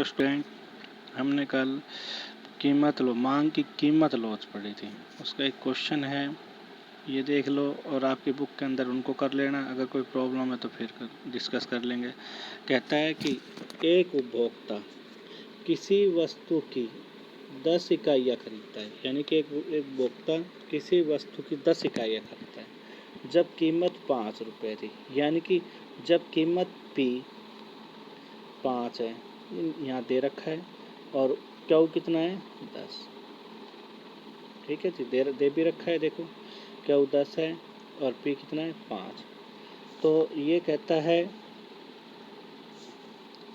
Student, हमने कल मांग की कीमत लॉस पढ़ी थी। उसका एक क्वेश्चन है, ये देख लो और आपकी बुक के अंदर उनको कर लेना। अगर कोई प्रॉब्लम है तो फिर डिस्कस कर लेंगे। कहता है कि एक उपभोक्ता किसी वस्तु की 10 इकाइयाँ खरीदता है, यानी कि एक उपभोक्ता किसी वस्तु की 10 इकाइयाँ खरीदता है जब कीमत 5 रुपये थी, यानी कि जब कीमत P 5 है, यहाँ दे रखा है, और क्यू कितना है 10। ठीक है जी, दे भी रखा है, देखो क्यू 10 है और P कितना है 5। तो ये कहता है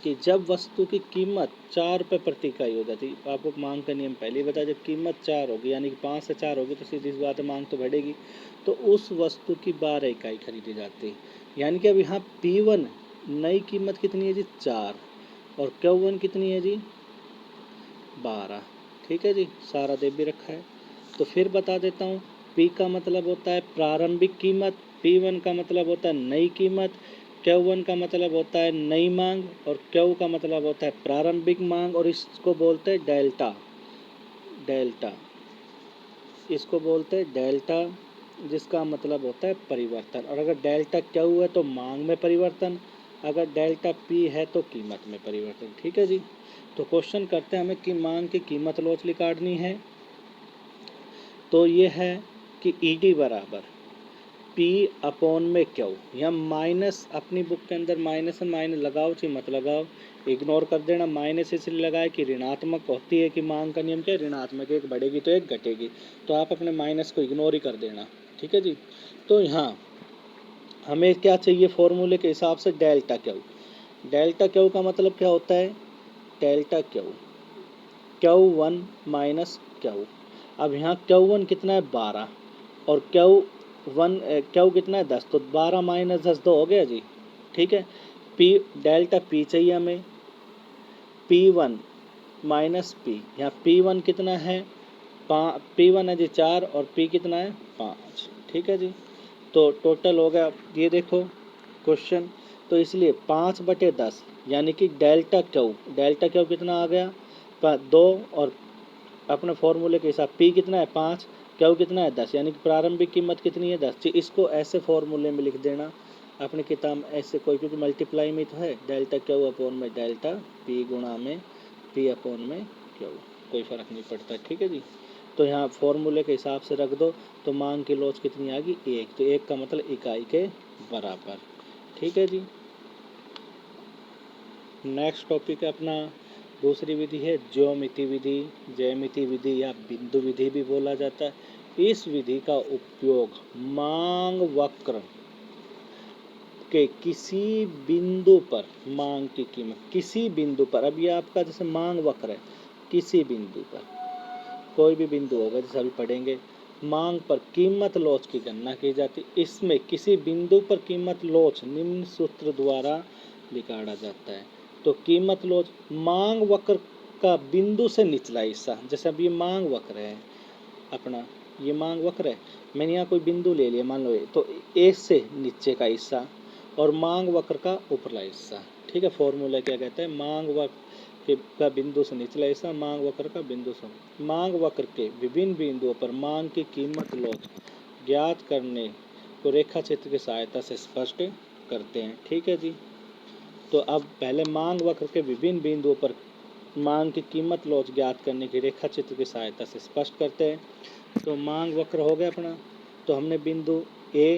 कि जब वस्तु की कीमत 4 रुपये प्रति इकाई हो जाती, आपको मांग का नियम पहले ही बताया, जब कीमत 4 होगी यानी कि 5 से 4 होगी तो सीधी सी बात है मांग तो बढ़ेगी, तो उस वस्तु की 12 इकाई खरीदी जाती है। यानी कि अब यहाँ P1 नई कीमत कितनी है जी 4 और Q1 कितनी है जी 12। ठीक है जी, सारा दे भी रखा है। तो फिर बता देता हूँ, P का मतलब होता है प्रारंभिक कीमत, P1 का मतलब होता है नई कीमत, Q1 का मतलब होता है नई मांग और Q का मतलब होता है प्रारंभिक मांग, और इसको बोलते हैं डेल्टा। इसको बोलते हैं डेल्टा, जिसका मतलब होता है परिवर्तन। और अगर डेल्टा Q है तो मांग में परिवर्तन, अगर डेल्टा P है तो कीमत में परिवर्तन। ठीक है जी, तो क्वेश्चन करते हैं हमें कि मांग की कीमत लॉस निकालनी है। तो ये है कि ED बराबर P अपॉन में Q, या माइनस, अपनी बुक के अंदर माइनस है, माइनस लगाओ चाहे मत लगाओ, इग्नोर कर देना। माइनस इसलिए लगाए कि ऋणात्मक होती है, कि मांग का नियम क्या है, ऋणात्मक, एक बढ़ेगी तो एक घटेगी, तो आप अपने माइनस को इग्नोर ही कर देना। ठीक है जी, तो यहाँ हमें क्या चाहिए फॉर्मूले के हिसाब से, डेल्टा Q। डेल्टा Q का मतलब क्या होता है, डेल्टा Q1 माइनस Q। अब यहाँ Q1 कितना है 12 और Q कितना है 10, तो 12 माइनस 10 तो हो गया जी। ठीक है, डेल्टा P चाहिए हमें, P1 माइनस P, यहाँ P1 कितना है P1 है जी 4 और P कितना है 5। ठीक है जी, तो टोटल हो गया, ये देखो क्वेश्चन, तो इसलिए 5/10 यानी कि डेल्टा Q कितना आ गया 2, और अपने फॉर्मूले के हिसाब P कितना है 5, Q कितना है 10, यानी कि प्रारंभिक कीमत कितनी है 10। इसको ऐसे फॉर्मूले में लिख देना अपनी किताब ऐसे, कोई क्योंकि मल्टीप्लाई में तो है, डेल्टा Q अपॉन में डेल्टा P गुणा में P अपॉन में Q, कोई फ़र्क नहीं पड़ता। ठीक है जी, तो यहाँ फॉर्मूले के हिसाब से रख दो, तो मांग की लॉस कितनी आ गई 1, तो 1 का मतलब इकाई के बराबर। ठीक है जी, नेक्स्ट टॉपिक है अपना, दूसरी विधि है ज्यामिति विधि, ज्यामिति विधि या बिंदु विधि भी बोला जाता है। इस विधि का उपयोग मांग वक्र के किसी बिंदु पर, मांग की कीमत किसी बिंदु पर, अब ये आपका जैसे मांग वक्र है, किसी बिंदु पर, कोई भी बिंदु होगा जैसे अभी पढ़ेंगे, मांग पर कीमत लॉस की गणना की जाती है। इसमें किसी बिंदु पर कीमत लॉस निम्न सूत्र द्वारा निकाला जाता है। तो कीमत लॉस मांग वक्र का बिंदु से निचला हिस्सा, जैसे अब ये मांग वक्र है अपना, ये मांग वक्र है, मैंने यहाँ कोई बिंदु ले लिया मान लो तो ए से नीचे का हिस्सा और मांग वक्र का ऊपरला हिस्सा। ठीक है, फॉर्मूला क्या कहता है, मांग वक्र का बिंदु से निचला हिस्सा, मांग वक्र का बिंदु से, मांग वक्र के विभिन्न बिंदुओं पर मांग की कीमत लॉस ज्ञात करने को रेखा चित्र की सहायता से स्पष्ट करते हैं। ठीक है जी, तो अब पहले मांग वक्र के विभिन्न बिंदुओं पर मांग की कीमत लॉस ज्ञात करने की रेखा चित्र की सहायता से स्पष्ट करते हैं। तो मांग वक्र हो गया अपना, तो हमने बिंदु A,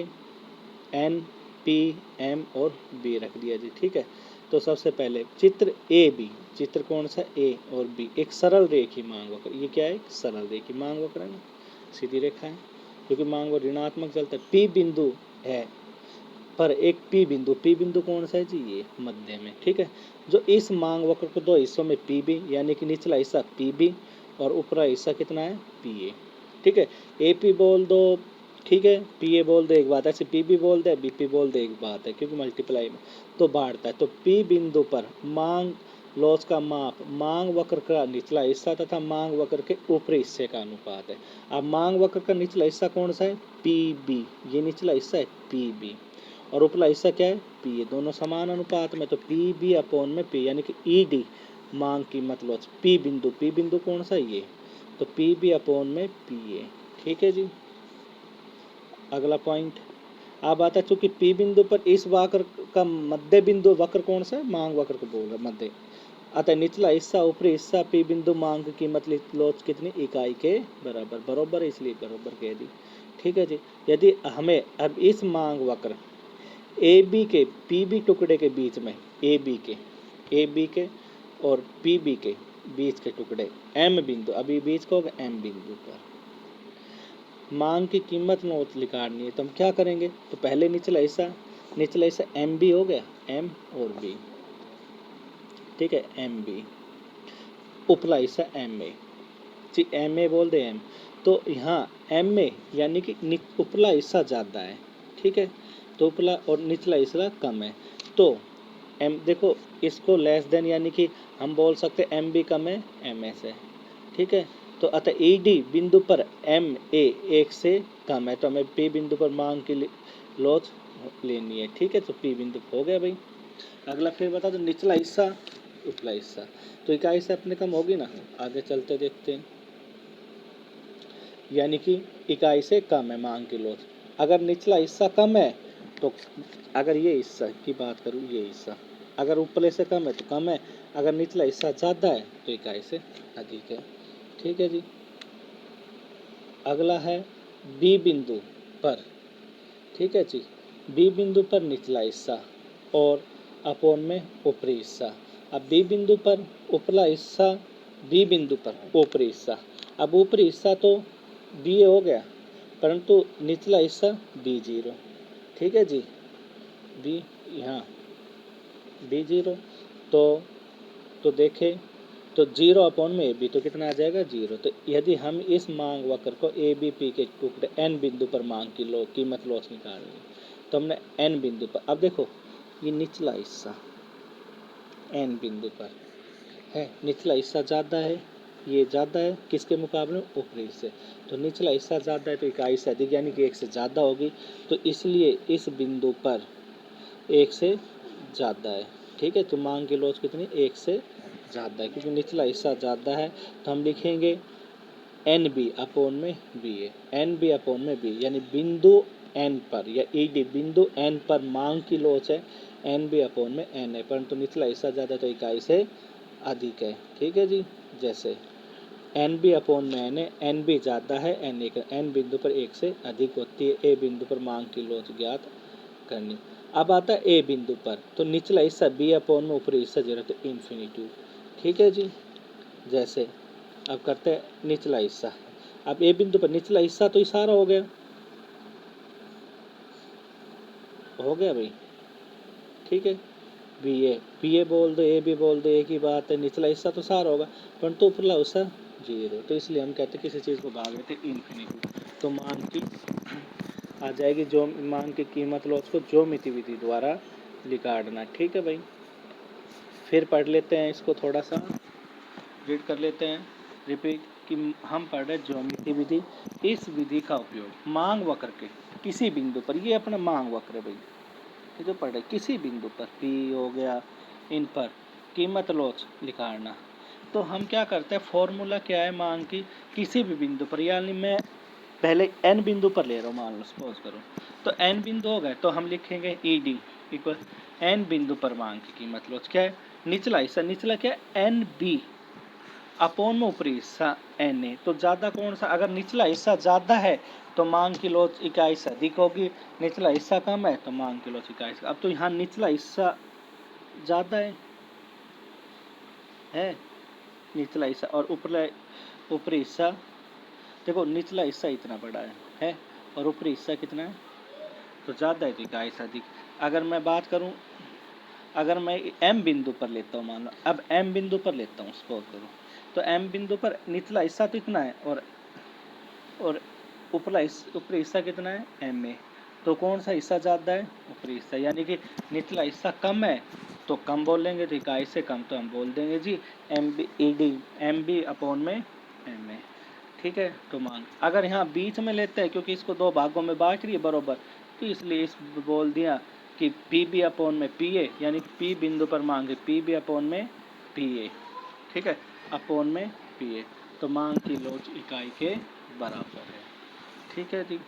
N, P, M और B रख दिया जी। ठीक है, तो सबसे पहले चित्र AB, चित्र कौन सा A और B, एक सरल रेखी मांग वक्र, ये क्या है, एक सरल रेखी मांग वक्र है ना, सीधी रेखा है, क्योंकि मांग वक्र ऋणात्मक चलता है। P बिंदु है पर एक P बिंदु कौन सा है जी, ये मध्य में। ठीक है, जो इस मांग वक्र को दो हिस्सों में PB, यानी कि निचला हिस्सा PB और ऊपरा हिस्सा कितना है PA। ठीक है, AP बोल दो, ठीक है, PA बोल दो एक बात है, ऐसे PB बोल दे, BP बोल दे एक बात है, क्योंकि मल्टीप्लाई में तो बांटता है। तो P बिंदु पर मांग लॉस का माप मांग वक्र का निचला हिस्सा तथा मांग वक्र के ऊपरी हिस्से का अनुपात है। अब मांग वक्र का निचला हिस्सा कौन सा है PB, ये निचला हिस्सा है PB और उपला हिस्सा क्या है P, ये दोनों समान अनुपात में, तो PB अपॉन में P, यानी कि ED मांग कीमत लॉस पी बिंदु कौन सा ये, तो पी बी अपॉन में पी ए। ठीक है जी। अगला पॉइंट अब आता है, चूंकि पी बिंदु पर इस वक्र का मध्य बिंदु वक्र कौन सा है, मांग वक्र को बोल रहा है मध्य, अतः निचला हिस्सा ऊपरी हिस्सा पी बिंदु मांग की कीमत लॉस कितनी, इकाई के बराबर, बराबर है इसलिए बराबर कह दी। ठीक है जी। यदि हमें अब इस मांग वक्र ए बी के पी बी टुकड़े के बीच में ए बी के और पी बी के बीच के टुकड़े एम बिंदु, अभी बीच का होगा एम बिंदु पर मांग की कीमत नोट निकालनी है, तो हम क्या करेंगे, तो पहले निचला हिस्सा एम बी हो गया, एम और बी। ठीक है, एम बी, उपला हिस्सा M A ji, M A बोल दे एम, तो यहाँ एम ए यानी कि उपला हिस्सा ज़्यादा है। ठीक है, तो उपला और निचला हिस्सा कम है, तो एम देखो इसको लेस देन यानी कि हम बोल सकते एम बी कम है एम ए से। ठीक है, तो अतः ई डी बिंदु पर एम ए एक से कम है, तो हमें पी बिंदु पर मांग की लॉस लेनी है। ठीक है, तो पी बिंदु हो गया भाई। अगला फिर बता दो निचला हिस्सा उपला हिस्सा, तो इकाई से अपने कम होगी ना, आगे चलते देखते हैं। यानी कि इकाई से कम है मांग की लॉस, अगर निचला हिस्सा कम है तो, अगर ये हिस्सा की बात करूँ, ये हिस्सा अगर ऊपरले से कम है तो कम है, अगर निचला हिस्सा ज़्यादा है तो इकाई से अधिक है। ठीक है जी। अगला है बी बिंदु पर। ठीक है जी, बी बिंदु पर निचला हिस्सा और अपॉन में ऊपरी हिस्सा। अब बी बिंदु पर उपला हिस्सा, बी बिंदु पर ऊपरी हिस्सा, अब ऊपरी हिस्सा तो बी हो गया, परंतु निचला हिस्सा बी जीरो। ठीक है जी, बी यहाँ बी जीरो, तो देखें तो जीरो अपॉन में ए बी, तो कितना आ जाएगा जीरो। तो यदि हम इस मांग वक्र को ए बी पी के टुकड़े एन बिंदु पर मांग की कीमत लॉस निकालनी है, तो हमने एन बिंदु पर, अब देखो ये निचला हिस्सा एन बिंदु पर है, निचला हिस्सा ज़्यादा है, ये ज़्यादा है किसके मुकाबले, ऊपरी हिस्से, तो निचला हिस्सा ज़्यादा है तो इकाई से अधिक यानी कि एक से ज़्यादा होगी, तो इसलिए इस बिंदु पर एक से ज़्यादा है। ठीक है, तो मांग की लॉस कितनी, एक से ज़्यादा है, क्योंकि निचला हिस्सा ज़्यादा है, तो हम लिखेंगे एन बी अपॉन में बी ए, एन बी अपॉन में बी, यानी बिंदु एन पर या ई डी बिंदु एन पर मांग की लॉस है एन बी अपॉन में एन है, परंतु निचला हिस्सा ज़्यादा तो इकाई से अधिक है। ठीक है जी, जैसे एन बी अपॉन में एन है, एन बी ज़्यादा है एन एक, एन बिंदु पर एक से अधिक होती है, ए बिंदु पर मांग की लॉस ज्ञात करनी। अब आता है ए बिंदु पर, तो निचला हिस्सा बी अपॉन में ऊपरी हिस्सा जीरो, तो इन्फिनिटी। ठीक है जी, जैसे अब करते हैं निचला हिस्सा, अब ए बिंदु पर निचला हिस्सा तो इशारा हो गया भाई। ठीक है, बी ए बोल दो ए बी बोल दो, एक ही बात है, निचला हिस्सा तो सारा होगा, परंतु उपरला हिस्सा जीरो, तो इसलिए हम कहते हैं किसी चीज़ को भाग लेते इन्फिनिटी, तो मान की आ जाएगी जो मांग की कीमत लॉस को ज्योमिति विधि द्वारा निकालना। ठीक है भाई, फिर पढ़ लेते हैं इसको, थोड़ा सा रीड कर लेते हैं, रिपीट कि हम पढ़ रहे ज्योमिति विधि। इस विधि का उपयोग मांग वक्र के किसी बिंदु पर, ये अपना मांग वक्र है भाई, ये जो पढ़ रहे किसी बिंदु पर पी हो गया, इन पर कीमत लॉस निकालना, तो हम क्या करते हैं, फॉर्मूला क्या है मांग की किसी भी बिंदु पर, यानी मैं पहले एन बिंदु पर ले रहा हूँ, मान लो सपोज करो, तो एन बिंदु हो गए, तो हम लिखेंगे ई डी इक्वल एन बिंदु पर मांग की कीमत लॉस क्या है, निचला हिस्सा, निचला क्या है एन बी अपॉन में ऊपरी हिस्सा एन ए, तो ज़्यादा कौन सा, अगर निचला हिस्सा ज़्यादा है तो मांग की लॉस इकाई से अधिक होगी, निचला हिस्सा कम है तो मांग की लॉस इकाई से। अब तो यहाँ निचला हिस्सा ज़्यादा है निचला हिस्सा, और ऊपरी हिस्सा देखो, निचला हिस्सा इतना बड़ा है और ऊपरी हिस्सा कितना है, तो ज़्यादा है तो इकाई से अधिक। अगर मैं बात करूँ, अगर मैं एम बिंदु पर लेता हूँ, मान लो अब एम बिंदु पर लेता हूँ सपोज करो, तो एम बिंदु पर निचला हिस्सा तो इतना है और ऊपरी हिस्सा कितना है एम ए, तो कौन सा हिस्सा ज़्यादा है, ऊपरी हिस्सा, यानी कि निचला हिस्सा कम है तो कम बोलेंगे, तो इकाई से कम तो हम बोल देंगे G M B E D M B upon में एम ए। ठीक है, तो मान अगर यहाँ बीच में लेते हैं, क्योंकि इसको दो भागों में बांट रही है बराबर, तो इसलिए इस बोल दिया कि पी बी अपॉन में पी ए, यानी पी बिंदु पर मांगे पी बी अपॉन में पी ए। ठीक है, अपोन में पी ए, तो मांग की लोच इकाई के बराबर है। ठीक है जी।